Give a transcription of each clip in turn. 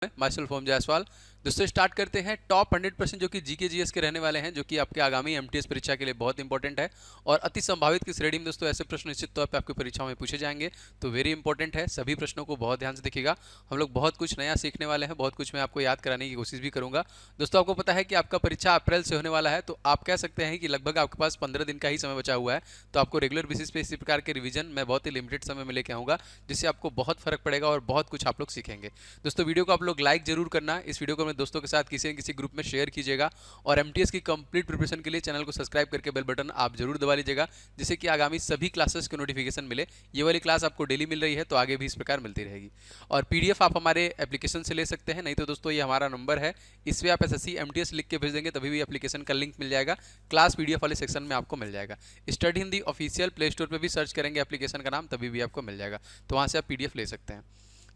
My self ओम जायसवाल। दोस्तों start करते हैं टॉप 100% जो कि जीके जीएस के रहने वाले हैं, जो कि आपके आगामी एमटीएस परीक्षा के लिए बहुत इंपॉर्टेंट है और अति संभावित की श्रेणी में दोस्तों ऐसे प्रश्न निश्चित तौर पे आपकी परीक्षाओं में पूछे जाएंगे, तो वेरी इंपॉर्टेंट है। सभी प्रश्नों को बहुत ध्यान से देखिएगा। हम लोग बहुत कुछ नया सीखने वाले हैं, बहुत कुछ मैं आपको याद कराने की कोशिश भी करूंगा। दोस्तों आपको पता है कि आपका परीक्षा अप्रैल से होने वाला है, तो आप कह सकते हैं कि लगभग आपके पास 15 दिन का ही समय बचा हुआ है। तो आपको रेगुलर बेसिस पे इसी प्रकार के रिवीजन मैं बहुत ही लिमिटेड समय में लेके आऊंगा, जिससे आपको बहुत फर्क पड़ेगा और बहुत कुछ आप लोग सीखेंगे। दोस्तों वीडियो को आप लोग लाइक जरूर करना, इस वीडियो को अपने दोस्तों के साथ किसी न किसी ग्रुप में शेयर कीजिएगा और एमटीएस की कंप्लीट प्रिपरेशन के लिए चैनल को सब्सक्राइब करके बेल बटन आप जरूर दबा लीजिएगा, जिससे कि आगामी सभी क्लासेस के नोटिफिकेशन मिले। ये वाली क्लास आपको डेली मिल रही है, तो आगे भी इस प्रकार मिलती रहेगी। और पीडीएफ आप हमारे एप्लीकेशन से ले सकते हैं, नहीं तो दोस्तों ये हमारा नंबर है, इस पर आप एसएससी एमटीएस लिख के भेज देंगे, तभी भी एप्लीकेशन का लिंक मिल जाएगा। क्लास पीडीएफ वाले सेक्शन में आपको मिल जाएगा। Study Hindi official play store पर भी सर्च करेंगे एप्लीकेशन का नाम, तभी भी आपको मिल जाएगा, तो वहां से आप पीडीएफ ले सकते हैं।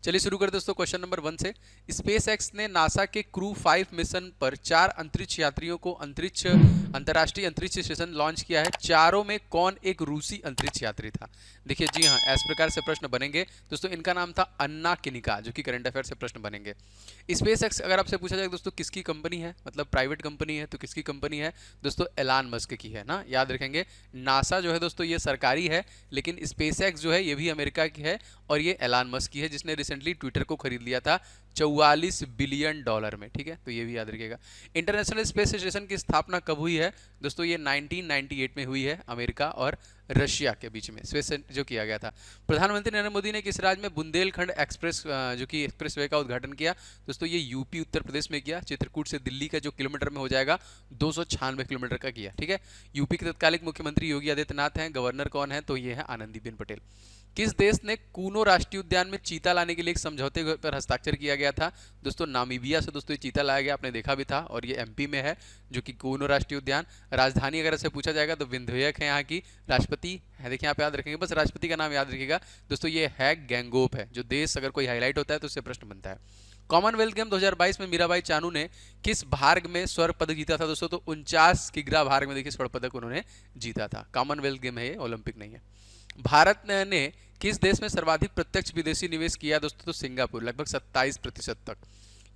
चलिए शुरू करते दोस्तों क्वेश्चन नंबर 1 से। स्पेस एक्स ने नासा के क्रू 5 मिशन पर 4 अंतरिक्ष यात्रियों को अंतर्राष्ट्रीय अंतरिक्ष स्टेशन लॉन्च किया है। चारों में कौन एक रूसी अंतरिक्ष यात्री था? देखिए जी हाँ, इस प्रकार से प्रश्न बनेंगे दोस्तों। इनका नाम था अन्ना किनिका, जो कि करंट अफेयर से प्रश्न बनेंगे। स्पेस एक्स अगर आपसे पूछा जाए दोस्तों किसकी कंपनी है, मतलब प्राइवेट कंपनी है, तो किसकी कंपनी है दोस्तों? एलन मस्क की है ना, याद रखेंगे। नासा जो है दोस्तों ये सरकारी है, लेकिन स्पेस एक्स जो है ये भी अमेरिका की है और ये एलन मस्क की है, जिसने रिसेंटली ट्विटर को खरीद लिया था 44 बिलियन डॉलर में। ठीक है, तो ये भी याद रखिएगा। इंटरनेशनल स्पेस स्टेशन की स्थापना कब हुई है दोस्तों? ये 1998 में हुई है, अमेरिका और रशिया के बीच में स्पेस जो किया गया था। प्रधानमंत्री नरेंद्र मोदी ने किस राज्य में बुंदेलखंड एक्सप्रेस जो कि एक्सप्रेसवे का उद्घाटन किया दोस्तों? ये यूपी उत्तर प्रदेश में किया। चित्रकूट से दिल्ली का जो किलोमीटर में हो जाएगा 296 किलोमीटर का किया। ठीक है, यूपी के तत्कालिक मुख्यमंत्री योगी आदित्यनाथ हैं। गवर्नर कौन है? तो ये है आनंदीबेन पटेल। किस देश ने कूनो राष्ट्रीय उद्यान में चीता लाने के लिए एक समझौते पर हस्ताक्षर किया गया था दोस्तों? नामीबिया से दोस्तों ये चीता लाया गया, आपने देखा भी था, और ये एमपी में है जो कि कूनो राष्ट्रीय उद्यान। राजधानी अगर ऐसे पूछा जाएगा तो विंध्यक है यहाँ की। राष्ट्रपति है, देखिए आप याद रखेंगे, बस राष्ट्रपति का नाम याद रखिएगा दोस्तों, ये है गैंगोप है। जो देश अगर कोई हाईलाइट होता है तो उससे प्रश्न बनता है। कॉमनवेल्थ गेम 2022 में मीराबाई चानू ने किस भाग में स्वर्ण पदक जीता था दोस्तों? तो 49 किग्रा भाग में देखिए स्वर्ण पदक उन्होंने जीता था। कॉमनवेल्थ गेम है ये, ओलंपिक नहीं है। भारत ने किस देश में सर्वाधिक प्रत्यक्ष विदेशी निवेश किया दोस्तों? तो सिंगापुर, लगभग 27% तक।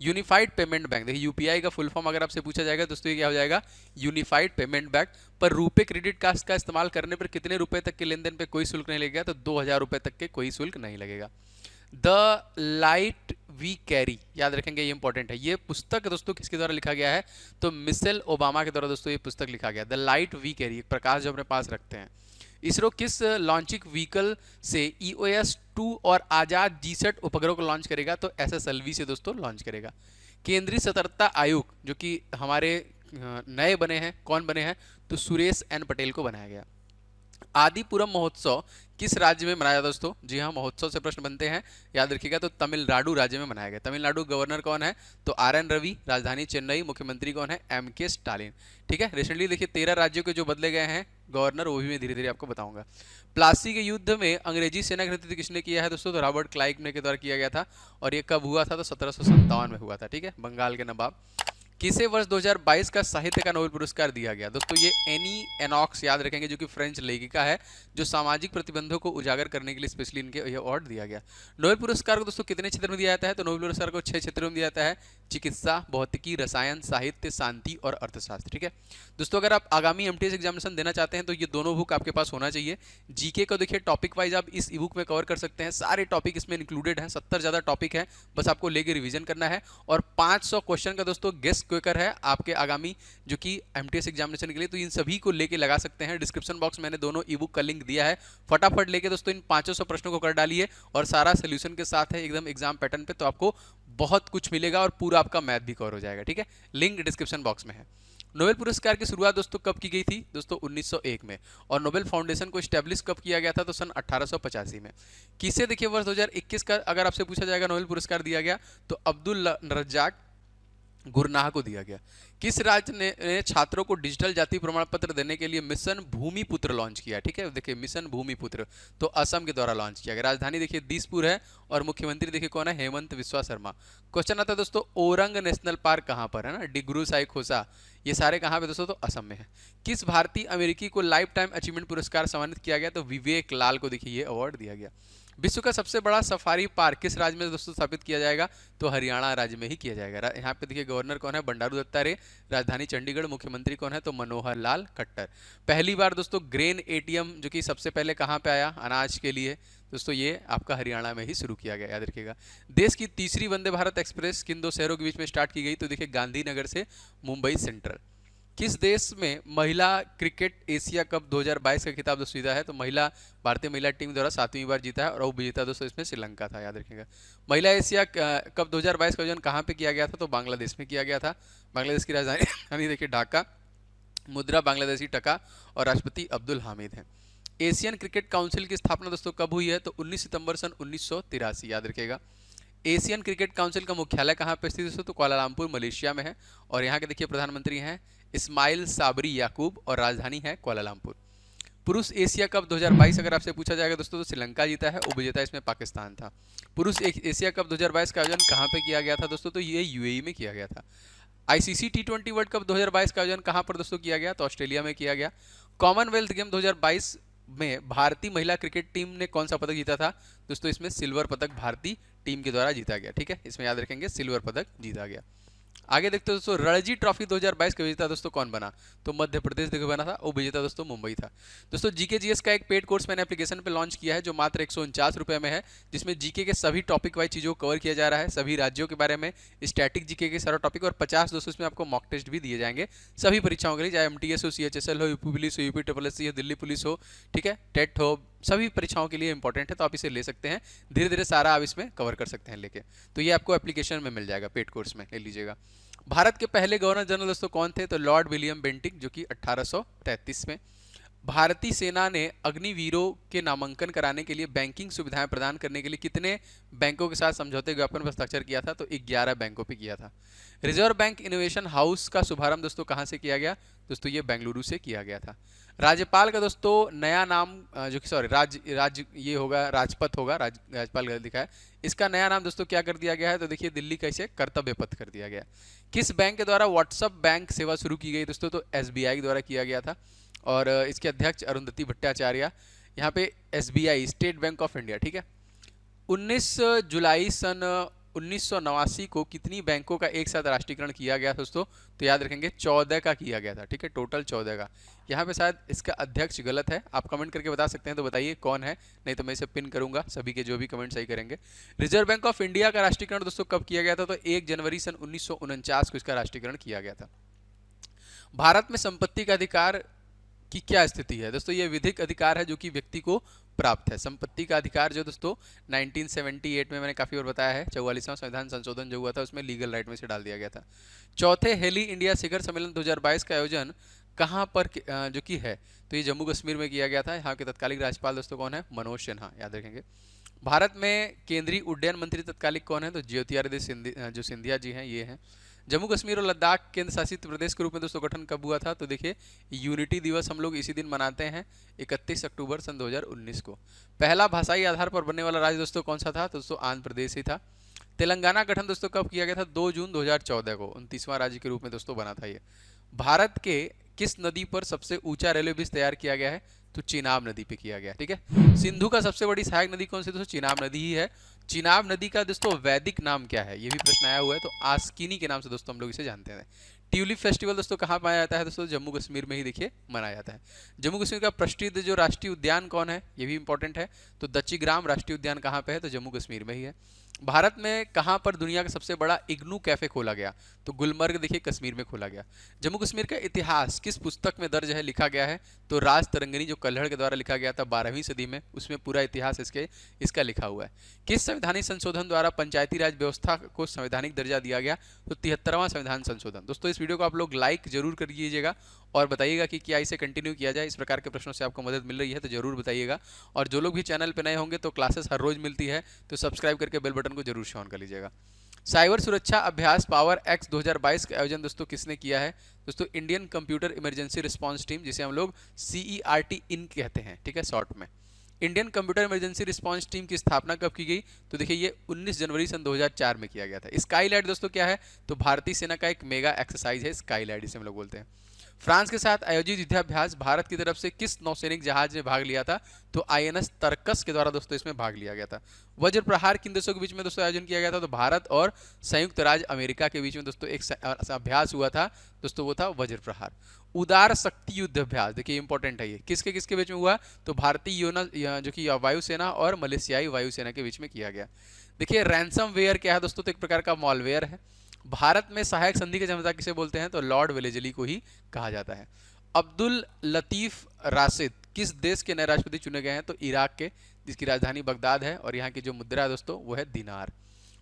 यूनिफाइड पेमेंट बैंक, देखिए यूपीआई का फुल फॉर्म अगर आपसे पूछा जाएगा दोस्तों ये क्या हो जाएगा? Unified payment bank. पर रुपे क्रेडिट कार्ड का इस्तेमाल करने पर कितने रुपए तक के लेन देन पे कोई शुल्क नहीं लगेगा? तो 2000 रुपए तक के कोई शुल्क नहीं लगेगा। द लाइट वी कैरी, याद रखेंगे, ये इंपॉर्टेंट है। ये पुस्तक दोस्तों किसके द्वारा लिखा गया है? तो मिशेल ओबामा के द्वारा दोस्तों ये पुस्तक लिखा गया। द लाइट वी कैरी, प्रकाश जो अपने पास रखते हैं। इसरो किस लॉन्चिंग व्हीकल से ईओएस 2 और आजाद जीसैट उपग्रह को लॉन्च करेगा? तो एसएसएलवी से दोस्तों लॉन्च करेगा। केंद्रीय सतर्कता आयोग जो कि हमारे नए बने हैं, कौन बने हैं? तो सुरेश एन पटेल को बनाया गया। आदिपुरम महोत्सव किस राज्य में मनाया दोस्तों? जी हाँ, महोत्सव से प्रश्न बनते हैं, याद रखिएगा। तो तमिलनाडु राज्य में मनाया गया। तमिलनाडु गवर्नर कौन है? तो आर.एन. रवि। राजधानी चेन्नई। मुख्यमंत्री कौन है? एम.के. स्टालिन। ठीक है, रिसेंटली देखिए 13 राज्यों के जो बदले गए हैं गवर्नर, वो भी मैं धीरे धीरे आपको बताऊंगा। प्लासी के युद्ध में अंग्रेजी सेना का नेतृत्व किसने किया है दोस्तों? तो रॉबर्ट क्लाइव ने के द्वारा किया गया था, और ये कब हुआ था? तो 1757 में हुआ था। ठीक है, बंगाल के नवाब। किसे वर्ष 2022 का साहित्य का नोबेल पुरस्कार दिया गया दोस्तों? ये एनी एनॉक्स, याद रखेंगे, जो कि फ्रेंच लेखिका है, जो सामाजिक प्रतिबंधों को उजागर करने के लिए स्पेशली इनके ये अवार्ड दिया गया। नोबेल पुरस्कार को दोस्तों कितने क्षेत्र में दिया जाता है? तो नोबेल पुरस्कार को 6 क्षेत्रों में दिया जाता है। चिकित्सा, भौतिकी, रसायन, साहित्य, शांति और अर्थशास्त्र। ठीक है दोस्तों, अगर आप आगामी एमटीएस एग्जामिनेशन देना चाहते हैं तो ये दोनों बुक आपके पास होना चाहिए। जीके को देखिए टॉपिक वाइज आप इस ई बुक में कवर कर सकते हैं, सारे टॉपिक इसमें इंक्लूडेड हैं, 70 ज्यादा टॉपिक है, बस आपको लेके रिवीजन करना है। और 500 क्वेश्चन का दोस्तों गेस्ट क्वेकर है आपके आगामी जो कि एमटीएस एग्जामिनेशन के लिए, तो इन सभी को लेके लगा सकते हैं। डिस्क्रिप्शन बॉक्स मैंने दोनों ई बुक का लिंक दिया है, फटाफट लेके दोस्तों इन 500 प्रश्नों को कर डालिए, और सारा सोल्यूशन के साथ है एकदम एग्जाम पैटर्न पे, तो आपको बहुत कुछ मिलेगा और पूरा आपका मैथ भी कवर हो जाएगा। ठीक है, लिंक डिस्क्रिप्शन बॉक्स में है। नोबेल पुरस्कार की शुरुआत दोस्तों कब की गई थी दोस्तों? 1901 में। और नोबेल फाउंडेशन को स्टैब्लिश कब किया गया था? तो सन 1885 में। किसे देखिए वर्ष 2021 का अगर आपसे पूछा जाएगा नोबेल पुरस्कार दिया गया, तो अब्दुल रज्जाक गुरनाह को दिया गया। किस राज्य ने छात्रों को डिजिटल जाति प्रमाण पत्र देने के लिए मिशन भूमिपुत्र लॉन्च किया? ठीक है, देखिए मिशन भूमिपुत्र तो असम के द्वारा लॉन्च किया गया। राजधानी देखिए दिसपुर है, और मुख्यमंत्री देखिए कौन है? हेमंत बिस्वा शर्मा। क्वेश्चन आता है दोस्तों, ओरंग नेशनल पार्क कहां पर है ना? डिग्रू साइखोसा, ये सारे कहां पे दोस्तों? तो असम में है। किस भारतीय अमेरिकी को लाइफ टाइम अचीवमेंट पुरस्कार सम्मानित किया गया? तो विवेक लाल को देखिए ये अवार्ड दिया गया। विश्व का सबसे बड़ा सफारी पार्क किस राज्य में दोस्तों स्थापित किया जाएगा? तो हरियाणा राज्य में ही किया जाएगा। यहाँ पे देखिए गवर्नर कौन है? बंडारू दत्तात्रेय। राजधानी चंडीगढ़। मुख्यमंत्री कौन है? तो मनोहर लाल खट्टर। पहली बार दोस्तों ग्रेन एटीएम जो कि सबसे पहले कहाँ पे आया अनाज के लिए? दोस्तों ये आपका हरियाणा में ही शुरू किया गया, याद रखिएगा। देश की तीसरी वंदे भारत एक्सप्रेस किन दो शहरों के बीच में स्टार्ट की गई? तो देखिए गांधीनगर से मुंबई सेंट्रल। किस देश में महिला क्रिकेट एशिया कप 2022 का खिताब दोस्तों जीता है? तो भारतीय महिला टीम द्वारा 7वीं बार जीता है और उप विजेता दोस्तों इसमें श्रीलंका था, याद रखिएगा। महिला एशिया कप 2022 का आयोजन कहाँ पे किया गया था? तो बांग्लादेश में किया गया था। बांग्लादेश की राजधानी देखिए ढाका। मुद्रा बांग्लादेशी टका और राष्ट्रपति अब्दुल हामिद हैं। एशियन क्रिकेट काउंसिल की स्थापना दोस्तों कब हुई है? तो 19 सितंबर सन 1983, याद रखिएगा। एशियन क्रिकेट काउंसिल का मुख्यालय कहाँ पे स्थित है? तो कुआलालंपुर मलेशिया में है। और यहाँ के देखिए प्रधानमंत्री हैं इस्माइल साबरी याकूब और राजधानी है कुआलालंपुर। पुरुष एशिया कप 2022 अगर आपसे पूछा जाएगा दोस्तों तो श्रीलंका जीता है, उपविजेता इसमें पाकिस्तान था। पुरुष एशिया कप 2022 का आयोजन कहाँ पे किया गया था दोस्तों? तो ये यूएई में किया गया था। आईसीसी टी20 वर्ल्ड कप 2022 का आयोजन कहाँ पर दोस्तों किया गया? तो ऑस्ट्रेलिया में किया गया। कॉमनवेल्थ गेम 2022 में भारतीय महिला क्रिकेट टीम ने कौन सा पदक जीता था? दोस्तों इसमें सिल्वर पदक भारतीय टीम के द्वारा जीता गया, ठीक है, इसमें याद रखेंगे सिल्वर पदक जीता गया। आगे देखते हैं दोस्तों रणजी ट्रॉफी 2022 का विजेता दोस्तों कौन बना? तो मध्य प्रदेश देखो बना था, और विजेता दोस्तों मुंबई था। दोस्तों जीके जीएस का एक पेड कोर्स मैंने एप्लीकेशन पे लॉन्च किया है जो मात्र 149 रुपये में है, जिसमें जीके के सभी टॉपिक वाइज चीज़ों को कवर किया जा रहा है, सभी राज्यों के बारे में, स्टैटिक जीके के सारा टॉपिक, और 50 दोस्तों इसमें आपको मॉक टेस्ट भी दिए जाएंगे सभी परीक्षाओं के लिए, चाहे एमटीएस हो, सीएचएसएल हो, यूपी पुलिस हो, यूपी ट्रिपल एससी हो, दिल्ली पुलिस हो, ठीक है, टेट हो, सभी परीक्षाओं के लिए इंपॉर्टेंट है, तो आप इसे ले सकते हैं। धीरे धीरे सारा आप इसमें कवर कर सकते हैं लेके, तो ये आपको एप्लीकेशन में मिल जाएगा, पेड कोर्स में ले लीजिएगा। भारत के पहले गवर्नर जनरल दोस्तों कौन थे? तो लॉर्ड विलियम बेंटिक, जो कि 1833 में। भारतीय सेना ने अग्निवीरों के नामांकन कराने के लिए बैंकिंग सुविधाएं प्रदान करने के लिए कितने बैंकों के साथ समझौते ज्ञापन पर हस्ताक्षर किया था? तो 11 बैंकों पे किया था। रिजर्व बैंक इनोवेशन हाउस का शुभारंभ दोस्तों कहाँ से किया गया? दोस्तों ये बेंगलुरु से किया गया था। राज्यपाल का दोस्तों नया नाम जो कि सॉरी राज ये होगा राजपथ होगा, राज्यपाल गलत लिखा है, इसका नया नाम दोस्तों क्या कर दिया गया है? तो देखिए दिल्ली का इसे कर्तव्य पथ कर दिया गया। किस बैंक के द्वारा व्हाट्सअप बैंक सेवा शुरू की गई दोस्तों? तो एसबीआई द्वारा किया गया था, और इसके अध्यक्ष अरुंधति भट्टाचार्य। यहाँ पे SBI state bank of India, ठीक है। 19 जुलाई सन 1989 को कितनी बैंकों का एक साथ राष्ट्रीयकरण किया गया दोस्तों? तो याद रखेंगे 14 का किया गया था, ठीक है, टोटल 14 का। यहाँ पे शायद इसका अध्यक्ष गलत है, आप कमेंट करके बता सकते हैं, तो बताइए कौन है, नहीं तो मैं इसे पिन करूंगा, सभी के जो भी कमेंट सही करेंगे। रिजर्व बैंक ऑफ इंडिया का राष्ट्रीयकरण दोस्तों कब किया गया था? तो 1 जनवरी सन 1949 को इसका राष्ट्रीयकरण किया गया था। भारत में संपत्ति का अधिकार की क्या स्थिति है? दोस्तों ये विधिक अधिकार है जो कि व्यक्ति को प्राप्त है। संपत्ति का अधिकार जो दोस्तों 1978 में मैंने काफी बार बताया है, 44वां संविधान संशोधन जो हुआ था उसमें लीगल राइट में से डाल दिया गया था। चौथे हेली इंडिया शिखर सम्मेलन 2022 का आयोजन कहाँ पर जो कि है? तो ये जम्मू कश्मीर में किया गया था। यहाँ के तत्कालिक राज्यपाल दोस्तों कौन है? मनोज सिन्हा, याद रखेंगे। भारत में केंद्रीय उड्डयन मंत्री तत्कालिक कौन है? तो ज्योतिरादित्य जो सिंधिया जी हैं, ये हैं। जम्मू कश्मीर और लद्दाख केंद्र शासित प्रदेश के रूप में दोस्तों गठन कब हुआ था? तो देखिए यूनिटी दिवस हम लोग इसी दिन मनाते हैं, 31 अक्टूबर सन 2019 को। पहला भाषाई आधार पर बनने वाला राज्य दोस्तों कौन सा था? तो दोस्तों आंध्र प्रदेश ही था। तेलंगाना गठन दोस्तों कब किया गया था? 2 जून 2014 को, 29वां राज्य के रूप में दोस्तों बना था ये। भारत के किस नदी पर सबसे ऊंचा रेलवे ब्रिज तैयार किया गया है? तो चिनाब नदी पे किया गया, ठीक है। सिंधु का सबसे बड़ी सहायक नदी कौन सी? दोस्तों चिनाब नदी ही है। चिनाब नदी का दोस्तों वैदिक नाम क्या है? ये भी प्रश्न आया हुआ है, तो आस्किनी के नाम से दोस्तों हम लोग इसे जानते हैं। ट्यूलिप फेस्टिवल दोस्तों कहाँ मनाया जाता है? दोस्तों जम्मू कश्मीर में ही देखिए मनाया जाता है। जम्मू कश्मीर का प्रसिद्ध जो राष्ट्रीय उद्यान कौन है? ये भी इंपॉर्टेंट है। तो दच्चीग्राम राष्ट्रीय उद्यान कहाँ पे है? तो जम्मू कश्मीर में ही है। भारत में कहाँ पर दुनिया का सबसे बड़ा इग्नू कैफे खोला गया? तो गुलमर्ग देखिए कश्मीर में खोला गया। जम्मू कश्मीर का इतिहास किस पुस्तक में दर्ज है, लिखा गया है? तो राज तरंगिणी जो कल्हड़ के द्वारा लिखा गया था 12वीं सदी में, उसमें पूरा इतिहास इसका लिखा हुआ है। किस संवैधानिक संशोधन द्वारा पंचायती राज व्यवस्था को संवैधानिक दर्जा दिया गया? तो 73वां संविधान संशोधन। दोस्तों इस वीडियो को आप लोग लाइक जरूर कर लीजिएगा और बताइएगा कि क्या इसे कंटिन्यू किया जाए। इस प्रकार के प्रश्नों से आपको मदद मिल रही है तो जरूर बताइएगा। और जो लोग भी चैनल पर नए होंगे तो क्लासेस हर रोज मिलती है, तो सब्सक्राइब करके बेल बटन को जरूर ऑन कर लीजिएगा। साइबर सुरक्षा अभ्यास पावर एक्स 2022 का आयोजन दोस्तों किसने किया है? दोस्तों Indian computer emergency response team, जिसे हम लोग CERT इन कहते हैं, ठीक है, शॉर्ट में। Indian computer emergency response team की स्थापना कब की गई? तो देखिए ये 19 जनवरी सन 2004 में किया गया था। स्काईलैट दोस्तों क्या है? तो भारतीय सेना का एक मेगा एक्सरसाइज है, स्काईलैट इसे हम लोग बोलते हैं। फ्रांस के साथ आयोजित युद्धाभ्यास भारत की तरफ से किस नौसैनिक जहाज ने भाग लिया था? तो आईएनएस तरकस के द्वारा दोस्तों इसमें भाग लिया गया था। वज्र प्रहार किन देशों के बीच में दोस्तों आयोजन किया गया था? तो भारत और संयुक्त राज्य अमेरिका के बीच में दोस्तों एक अभ्यास हुआ था दोस्तों, वो था वज्र प्रहार। उदार शक्ति युद्ध अभ्यास, देखिए इंपॉर्टेंट है ये, किसके किसके बीच में हुआ? तो भारतीय जो कि वायुसेना और मलेशियाई वायुसेना के बीच में किया गया। देखिए रैंसम वेयर क्या है दोस्तों? तो एक प्रकार का मॉलवेयर है। भारत में सहायक संधि के जमाता किसे बोलते हैं? तो लॉर्ड वेलेजली को ही कहा जाता है। अब्दुल लतीफ राशिद किस देश के नए राष्ट्रपति चुने गए हैं? तो इराक के, जिसकी राजधानी बगदाद है और यहाँ की जो मुद्रा है दोस्तों वो है दिनार।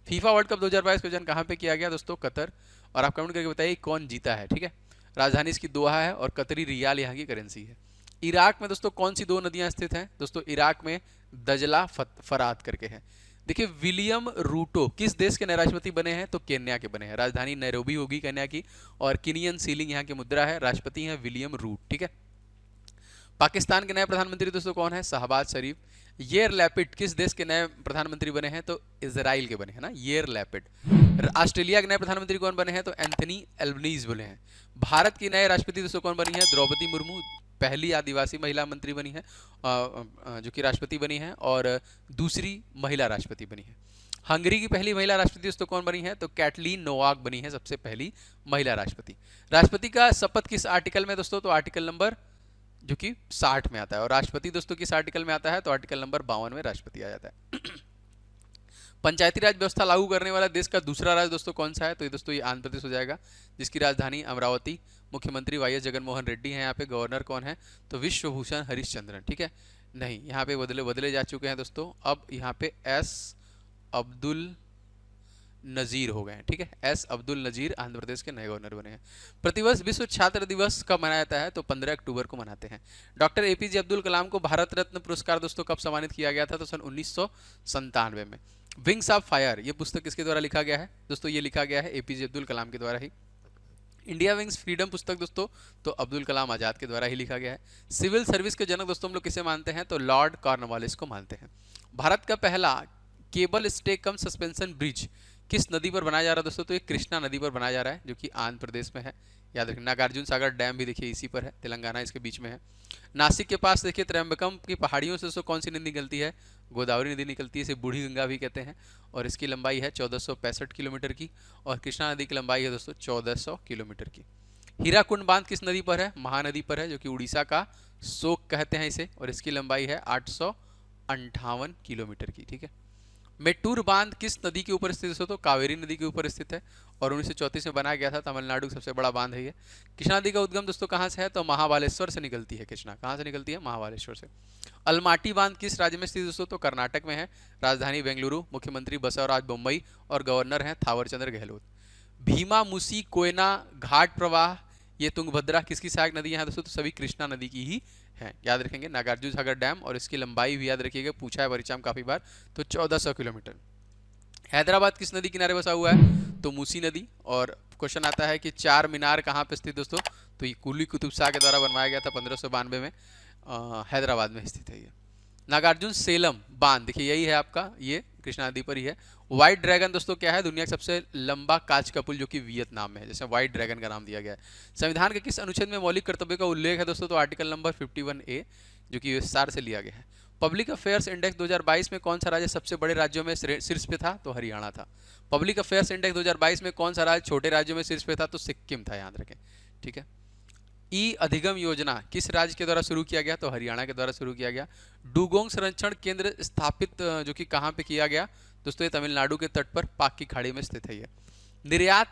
फीफा वर्ल्ड कप 2022 का आयोजन कहाँ पे किया गया दोस्तों? कतर। और आप कमेंट करके बताइए कौन जीता है, ठीक है। राजधानी इसकी दोहा है और कतरी रियाल यहाँ की करेंसी है। इराक में दोस्तों कौन सी दो नदियां स्थित हैं? दोस्तों इराक में दजला फरात करके है। देखिए विलियम रूटो किस देश के नए राष्ट्रपति बने हैं? तो केन्या के बने हैं। राजधानी नैरोबी होगी केन्या की और किनियन सीलिंग यहाँ की मुद्रा है। राष्ट्रपति हैं विलियम रूट, ठीक है। पाकिस्तान के नए प्रधानमंत्री दोस्तों कौन है? शहबाज शरीफ। येर लैपिड किस देश के नए प्रधानमंत्री बने हैं? तो इजराइल के बने हैं ना, येर लैपिड। ऑस्ट्रेलिया के नए प्रधानमंत्री कौन बने हैं? तो एंथनी एल्बनीज बने हैं। भारत की नए राष्ट्रपति दोस्तों कौन बनी है? द्रौपदी मुर्मू, पहली आदिवासी महिला मंत्री बनी है जो कि राष्ट्रपति बनी है और दूसरी महिला राष्ट्रपति बनी है। हंगरी की पहली महिला राष्ट्रपति दोस्तों कौन बनी है? तो कैटलीन नोवाक बनी है सबसे पहली महिला राष्ट्रपति। राष्ट्रपति का शपथ किस आर्टिकल में दोस्तों? तो आर्टिकल नंबर जो कि 60 में आता है। और राष्ट्रपति दोस्तों किस आर्टिकल में आता है? तो आर्टिकल नंबर 52 में राष्ट्रपति आ जाता है। पंचायती राज व्यवस्था लागू करने वाला देश का दूसरा राज्य दोस्तों कौन सा है? तो ये दोस्तों ये आंध्र प्रदेश हो जाएगा, जिसकी राजधानी अमरावती। मुख्यमंत्री वाई एस जगनमोहन रेड्डी हैं यहाँ पे। गवर्नर कौन है? तो विश्वभूषण हरिश्चंद्रन, ठीक है। नहीं, यहाँ पे बदले जा चुके हैं दोस्तों। अब यहाँ पे एस अब्दुल नजीर हो गए हैं, ठीक है। एस अब्दुल नजीर आंध्र प्रदेश के नए गवर्नर बने हैं। प्रतिवर्ष विश्व छात्र दिवस कब मनाया जाता है? तो 15 अक्टूबर को मनाते हैं। डॉक्टर एपीजे अब्दुल कलाम को भारत रत्न पुरस्कार दोस्तों कब सम्मानित किया गया था? तो सन 1997 में। विंग्स ऑफ फायर ये पुस्तक किसके द्वारा लिखा गया है? दोस्तों ये लिखा गया है एपीजे अब्दुल कलाम के द्वारा ही। इंडिया विंग्स फ्रीडम पुस्तक दोस्तों तो अब्दुल कलाम आजाद के द्वारा ही लिखा गया है। सिविल सर्विस के जनक दोस्तों हम लोग किसे मानते हैं? तो लॉर्ड कॉर्नवालिस को मानते हैं। भारत का पहला केबल स्टे कम सस्पेंशन ब्रिज किस नदी पर बनाया जा रहा है दोस्तों? तो ये कृष्णा नदी पर बनाया जा रहा है जो कि आंध्र प्रदेश में है। याद रखना। नागार्जुन सागर डैम भी देखिए इसी पर है, तेलंगाना इसके बीच में है। नासिक के पास देखिए त्र्यंबकम की पहाड़ियों से दोस्तों कौन सी नदी निकलती है? गोदावरी नदी निकलती है, इसे बूढ़ी गंगा भी कहते हैं और इसकी लंबाई है 1465 किलोमीटर की। और कृष्णा नदी की लंबाई है दोस्तों 1400 किलोमीटर की। हीराकुंड बांध किस नदी पर है? महानदी पर है जो कि उड़ीसा का शोक कहते हैं इसे और इसकी लंबाई है 858 किलोमीटर की, ठीक है। मेट्टूर बांध किस नदी के ऊपर स्थित है? तो कावेरी नदी के ऊपर स्थित है और 1934 में बनाया गया था। तमिलनाडु का सबसे बड़ा बांध है ये। कृष्णा नदी का उद्गम दोस्तों कहाँ से है? तो महाबालेश्वर से निकलती है। कृष्णा कहाँ से निकलती है? महाबालेश्वर से। अलमाटी बांध किस राज्य में स्थित दोस्तों? तो कर्नाटक में है। राजधानी बेंगलुरु। मुख्यमंत्री बसवराज बोम्मई और गवर्नर हैं थावरचंद्र गहलोत। भीमा, मुसी, कोयना, घाट प्रवाह ये तुंगभद्रा किसकी सहायक नदी है दोस्तों? तो सभी कृष्णा नदी की ही है, याद रखेंगे। नागार्जुन सागर डैम और इसकी लंबाई भी याद रखिएगा, पूछा है परीक्षा में काफी बार, तो 1400 किलोमीटर। हैदराबाद किस नदी किनारे बसा हुआ है? तो मूसी नदी। और क्वेश्चन आता है कि चार मीनार कहाँ पे स्थित दोस्तों? तो ये कुली कुतुब शाह के द्वारा बनवाया गया था 1592 में। हैदराबाद में स्थित है ये। नागार्जुन सेलम बांध देखिए यही है आपका, ये कृष्णा नदी पर ही है। व्हाइट ड्रैगन दोस्तों क्या है? दुनिया का सबसे लंबा कांच का पुल जो कि वियतनाम में है, जैसे व्हाइट ड्रैगन का नाम दिया गया है। संविधान के किस अनुच्छेद में मौलिक कर्तव्य का उल्लेख है दोस्तों? तो आर्टिकल नंबर 51A जो कि विस्तार से लिया गया है। पब्लिक अफेयर्स इंडेक्स 2022 में कौन सा राज्य सबसे बड़े राज्यों में शीर्ष पे था? तो हरियाणा था। पब्लिक अफेयर्स इंडेक्स 2022 में कौन सा राज्य छोटे राज्यों में शीर्ष पे था? तो सिक्किम था, याद रखें, ठीक है। ई अधिगम योजना किस राज्य के द्वारा शुरू किया गया? तो हरियाणा के द्वारा शुरू किया गया। डुगोंग संरक्षण केंद्र स्थापित जो कि कहाँ पे किया गया दोस्तों? ये तमिलनाडु के तट पर पाक की खाड़ी में स्थित है ये। निर्यात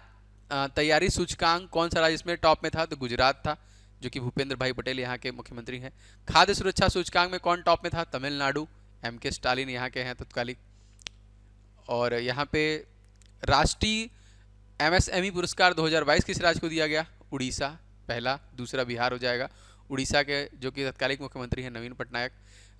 तैयारी सूचकांक कौन सा राज्य इसमें टॉप में था? तो गुजरात था, जो कि भूपेंद्र भाई पटेल यहाँ के मुख्यमंत्री हैं। खाद्य सुरक्षा सूचकांक में कौन टॉप में था? तमिलनाडु, MK स्टालिन यहाँ के हैं तत्कालिक। और यहाँ पे राष्ट्रीय MSME पुरस्कार 2022 किस राज्य को दिया गया? उड़ीसा पहला, दूसरा बिहार हो जाएगा। उड़ीसा के जो कि तत्कालिक मुख्यमंत्री हैं नवीन पटनायक।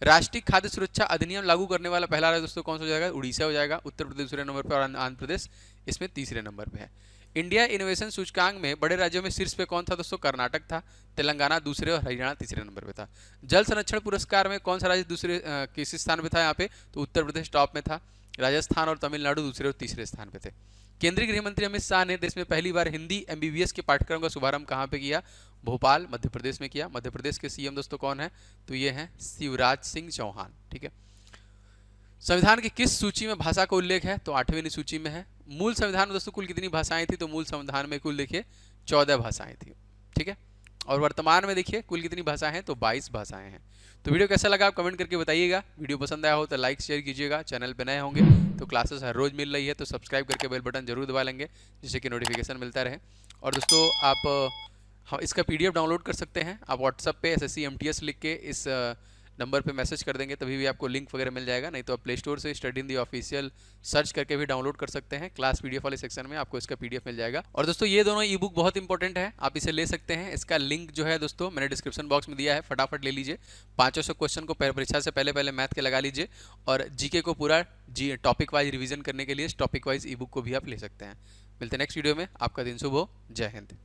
राष्ट्रीय खाद्य सुरक्षा अधिनियम लागू करने वाला पहला राज्य दोस्तों कौन सा हो जाएगा? उड़ीसा हो जाएगा। उत्तर प्रदेश दूसरे नंबर पर और आंध्र प्रदेश इसमें तीसरे नंबर पे है। इंडिया इनोवेशन सूचकांक में बड़े राज्यों में शीर्ष पे कौन था दोस्तों? कर्नाटक था। तेलंगाना दूसरे और हरियाणा तीसरे नंबर पे था। जल संरक्षण पुरस्कार में कौन सा राज्य दूसरे किस स्थान पे था यहाँ पे? तो उत्तर प्रदेश टॉप में था। राजस्थान और तमिलनाडु दूसरे और तीसरे स्थान पे थे। केंद्रीय गृह मंत्री अमित शाह ने देश में पहली बार हिंदी एमबीबीएस के पाठ्यक्रम का शुभारंभ कहाँ पे किया? भोपाल, मध्य प्रदेश में किया। मध्य प्रदेश के सीएम दोस्तों कौन है? तो ये हैं शिवराज सिंह चौहान। ठीक है। संविधान की किस सूची में भाषा का उल्लेख है? तो 8वीं सूची में है। मूल संविधान में दोस्तों कुल कितनी भाषाएं थी? तो मूल संविधान में कुल देखिए 14 भाषाएं थी। ठीक है। और वर्तमान में देखिए कुल कितनी भाषाएं हैं? तो 22 भाषाएं हैं। तो वीडियो कैसा लगा आप कमेंट करके बताइएगा। वीडियो पसंद आया हो तो लाइक शेयर कीजिएगा। चैनल पे नए होंगे तो क्लासेस हर रोज मिल रही है तो सब्सक्राइब करके बेल बटन जरूर दबा लेंगे जिससे कि नोटिफिकेशन मिलता रहे। और दोस्तों आप इसका पीडीएफ डाउनलोड कर सकते हैं। आप व्हाट्सएप पे SSC MTS लिख के इस नंबर पे मैसेज कर देंगे तभी भी आपको लिंक वगैरह मिल जाएगा। नहीं तो आप प्ले स्टोर से study in the official search करके भी डाउनलोड कर सकते हैं। क्लास पीडीएफ वाले सेक्शन में आपको इसका पीडीएफ मिल जाएगा। और दोस्तों ये दोनों ई बुक बहुत इंपॉर्टेंट है, आप इसे ले सकते हैं। इसका लिंक जो है दोस्तों मैंने डिस्क्रिप्शन बॉक्स में दिया है, फटाफट ले लीजिए। 500 क्वेश्चन को परीक्षा से पहले मैथ के लगा लीजिए और जीके को पूरा टॉपिक वाइज रिविजन करने के लिए इस टॉपिक वाइज ई बुक को भी आप ले सकते हैं। मिलते हैं नेक्स्ट वीडियो में। आपका दिन शुभ हो। जय हिंद।